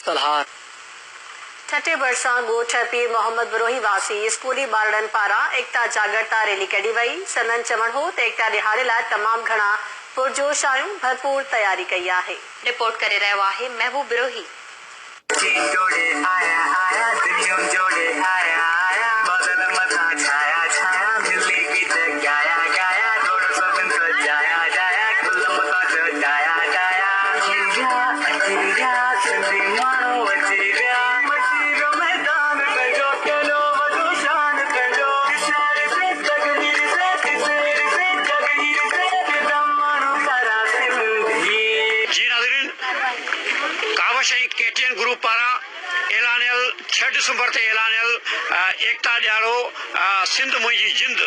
सलाह छठे वर्षा गोठ पीर मोहम्मद बरोही वासी स्कूली बारड़न पारा एकता जागरता रैली कढी वई। सनन चवण हो त एकता दिहाड़े लाइ तमाम घणा पुरजोश आहियूं, भरपूर तयारी कई आहे। रिपोर्ट करे रहियो आहे महबूब बिरोही। KTN ग्रुप पारा ऐलानियल 6 दिसंबर ते ऐलानियल एकता ॾियारो सिंध मुंहिंजी जिंद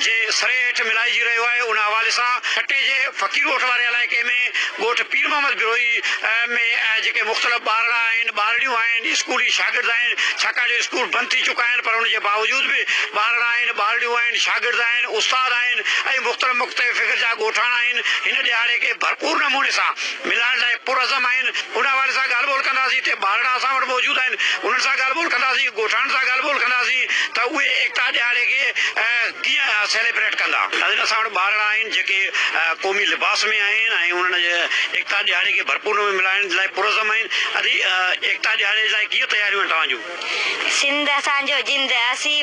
जे सरे हेठ मिलाइजी रहियो आहे। उन हवाले सां छठे जे फ़कीर ॻोठ वारे इलाइक़े में ॻोठ पीर मोहम्मद बिरोही में जेके मुख़्तलिफ़ ॿारड़ा आहिनि, ॿारड़ियूं आहिनि, स्कूली शागिर्द आहिनि, छाकाणि जो स्कूल बंदि थी चुका आहिनि, पर उनजे बावजूद बि ॿारड़ा आहिनि, ॿारड़ियूं आहिनि, शागिर्द आहिनि, उस्ताद आहिनि ऐं मुख़्तलिफ़ फ़िक्र जा ॻोठाणा आहिनि। हिन ॾियारे खे भरपूर नमूने सां मिलाइण लाइ पुरअज़म आहिनि। उन हवाले सां ॻाल्हि ॿोल कंदासीं। हिते ॿारड़ा असां वटि मौजूदु आहिनि, उन्हनि सां ॻाल्हि ॿोल कंदासीं, ॻोठाणनि सां ॻाल्हि ॿोल कंदासीं त उहे एकता ॾियारे खे कीअं सेलिब्रेट कंदा। असां वटि ॿारड़ा आहिनि जेके क़ौमी लिबास में आहिनि ऐं उन्हनि जे एकता ॾियारे खे भरपूर में मिलाइण लाइ पुरअज़म आहिनि। अॼु एकता ॾियारे लाइ कीअं तयारियूं आहिनि तव्हां जूं? सिंध असांजो जिंद असीं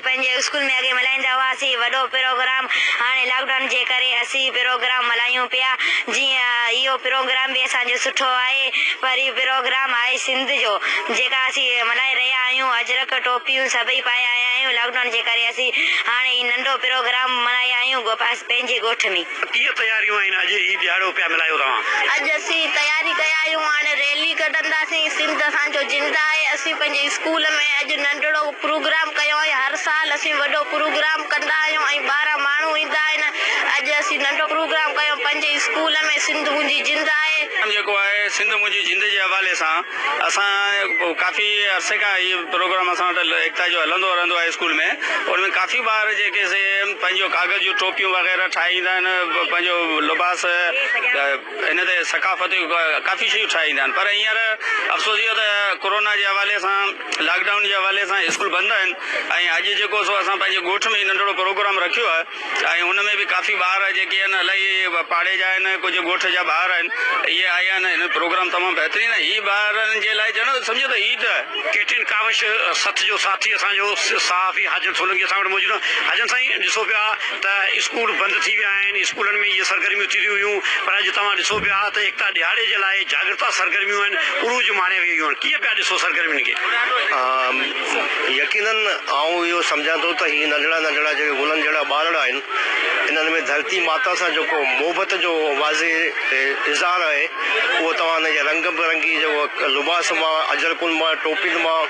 पंहिंजे स्कूल में अॻे मल्हाईंदा हुआसीं वॾो प्रोग्राम। हाणे लॉकडाउन जे करे असीं प्रोग्राम मल्हायूं पिया। जीअं इहो प्रोग्राम बि असांजो सुठो आहे, पर इहो प्रोग्राम आहे सिंध जो जेका असीं मल्हाए रहिया आहियूं। अजरक टोपियूं सभई पाए आया आहियूं। लॉकडाउन जे करे असीं हाणे ही नंढो प्रोग्राम मल्हाया आहियूं पंहिंजे ॻोठ में। कीअं तयारियूं आहिनि? अॼु ही ॾियारो पिया मल्हायो तव्हां? अॼु असीं तयारी कया आहियूं। हाणे रैली कढंदासीं। सिंध असांजो जिंद आहे। असीं पंहिंजे स्कूल में अॼु नंढड़ो प्रोग्राम कयो आहे। हर साल असीं वॾो प्रोग्राम कंदा आहियूं ऐं 12 माण्हू ईंदा आहिनि। अॼु असीं नंढो प्रोग्राम कयो पंहिंजे स्कूल में। सिंध मुंहिंजी जिंद आहे जेको आहे सिंध मुंहिंजी जिंद जे हवाले सां असां काफ़ी अरसे खां इहो प्रोग्राम असां वटि एकता जो हलंदो रहंदो आहे स्कूल में। उनमें काफ़ी ॿार जेके से पंहिंजो कागज़ जूं टोपियूं वग़ैरह ठाहींदा आहिनि, पंहिंजो लिबास हिन ते सकाफ़ती काफ़ी शयूं ठाहींदा आहिनि। पर हींअर अफ़सोस इहो त कोरोना जे हवाले सां, लॉकडाउन जे हवाले सां स्कूल बंदि आहिनि ऐं अॼु जेको सो असां पंहिंजे ॻोठ में नंढड़ो प्रोग्राम रखियो आहे ऐं उन में बि काफ़ी ॿार जेके आहिनि इलाही पाड़े जा आहिनि, कुझु ॻोठ जा ॿार आहिनि, इहे आया आहिनि। हिन प्रोग्राम तमामु बहितरीनु आहे। हीअ ॿारनि जे लाइ ॼण सम्झो त ईद आहे। KTN कावश सथ जो साथी असांजो सहाफ़ी हाजन सोलंकी असां वटि मौजूदु आहे। हाजन साईं, ॾिसो पिया त स्कूल बंदि थी विया आहिनि, स्कूलनि में इहे सरगर्मियूं थी रहियूं हुयूं, पर अॼु तव्हां ॾिसो पिया त एकता ॾियारे जे लाइ जागृता सरगर्मियूं आहिनि, उरूज माणे वियूं आहिनि। कीअं पिया ॾिसो सरगर्मियुनि खे? यकीनन आऊं इहो सम्झां थो त हीअ नंढड़ा नंढड़ा जेके गुलनि जहिड़ा ॿारड़ा आहिनि, इन्हनि में धरती माता सां जेको मोहबत जो वाज़े इज़हार आहे उहो तव्हां हिन जे रंग बिरंगी जेको लिबास मां, अजरकुनि मां, टोपियुनि मां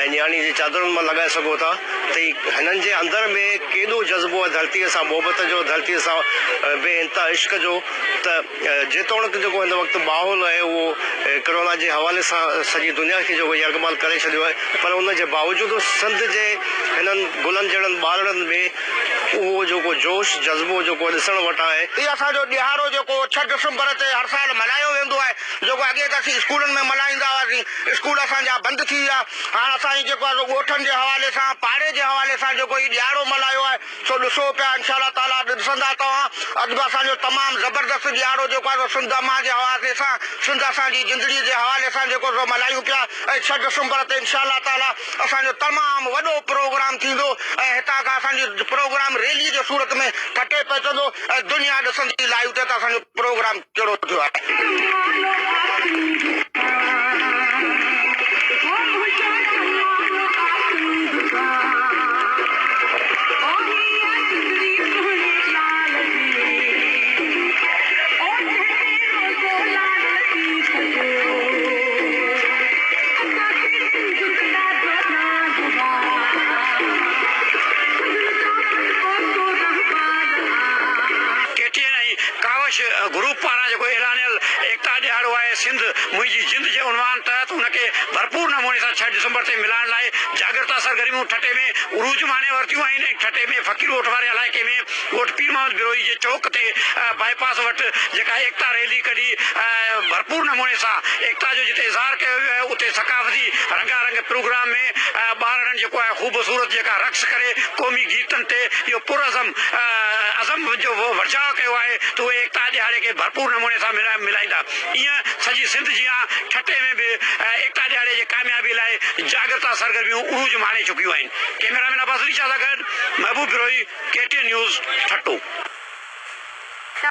ऐं न्याणी जी चादरुनि मां लॻाए सघो था त हिननि जे अंदर में केॾो जज़्बो आहे धरतीअ सां मोहबत जो, धरतीअ सां बेइंतहा इश्क जो। त जेतोणीकि जेको हिन वक़्तु माहौल आहे उहो कोरोना जे हवाले सां सॼी दुनिया खे जेको यरगमाल करे छॾियो आहे, पर उन जे बावजूदि सिंध जे हिननि गुलनि जहिड़नि ॿारड़नि में उहो जेको जोश जज़्बो जेको ॾिसण वटि आहे। इहो असांजो ॾियारो जेको 6 दिसंबर ते हर साल मल्हायो वेंदो आहे। जेको अॻे त असीं स्कूलनि में मल्हाईंदा हुआसीं, स्कूल असांजा बंदि थी विया। हाणे असांजी जेको आहे ॻोठनि जे हवाले सां, पाड़े जे हवाले सां जेको हीउ ॾियारो मल्हायो आहे सो ॾिसो पिया। इंशा अल्लाह ताला ॾिसंदा तव्हां। अॼु बि असांजो तमामु ज़बरदस्त ॾियारो जेको आहे सिंध मां जे हवाले सां, सिंध असांजी ज़िंदगी जे हवाले सां जेको सो मल्हायूं पिया। ऐं 6 दिसंबर ते इंशा अल्लाह ताला असांजो तमामु वॾो प्रोग्राम थींदो ऐं हितां खां असांजो प्रोग्राम रैली जे सूरत में कटे पइजंदो ऐं दुनिया ॾिसंदी लाइव ते त असांजो प्रोग्राम कहिड़ो थियो आहे। ग्रुप पारां जेको ऐलानियल एकता ॾियारो आहे जी जिंद जे उनवान तहत उनखे भरपूर नमूने सां 6 डिसंबर ते मिलाइण लाइ जागृता सरगर्मियूं ठटे में उरूज माने वरतियूं आहिनि। ठटे में फ़कीर ॻोठ वारे इलाइक़े में ॻोठ पीर मोहम्मद बिरोही जे चौक ते बाईपास वटि जेका एकता रैली कढी भरपूर नमूने सां एकता जो जिते इज़हार कयो वियो आहे उते सकाफ़ती रंगारंग प्रोग्राम में ॿारनि जेको आहे ख़ूबसूरत जेका रक़्स करे क़ौमी गीतनि ते इहो पुरअज़म अज़म जो वर्जाउ कयो आहे त उहे एकता ॾियारे खे भरपूर नमूने सां मिलाईंदा। ईअं सॼी सिंध जियां ठटे में बि एकता ॾियारे जे कामयाबी लाइ जागृता सरगर्मियूं उरूज माणे चुकियूं आहिनि। कैमरामैन अब्बास अली शाह सां गॾु महबूब बिरोही, KTN न्यूज़, ठट्टो।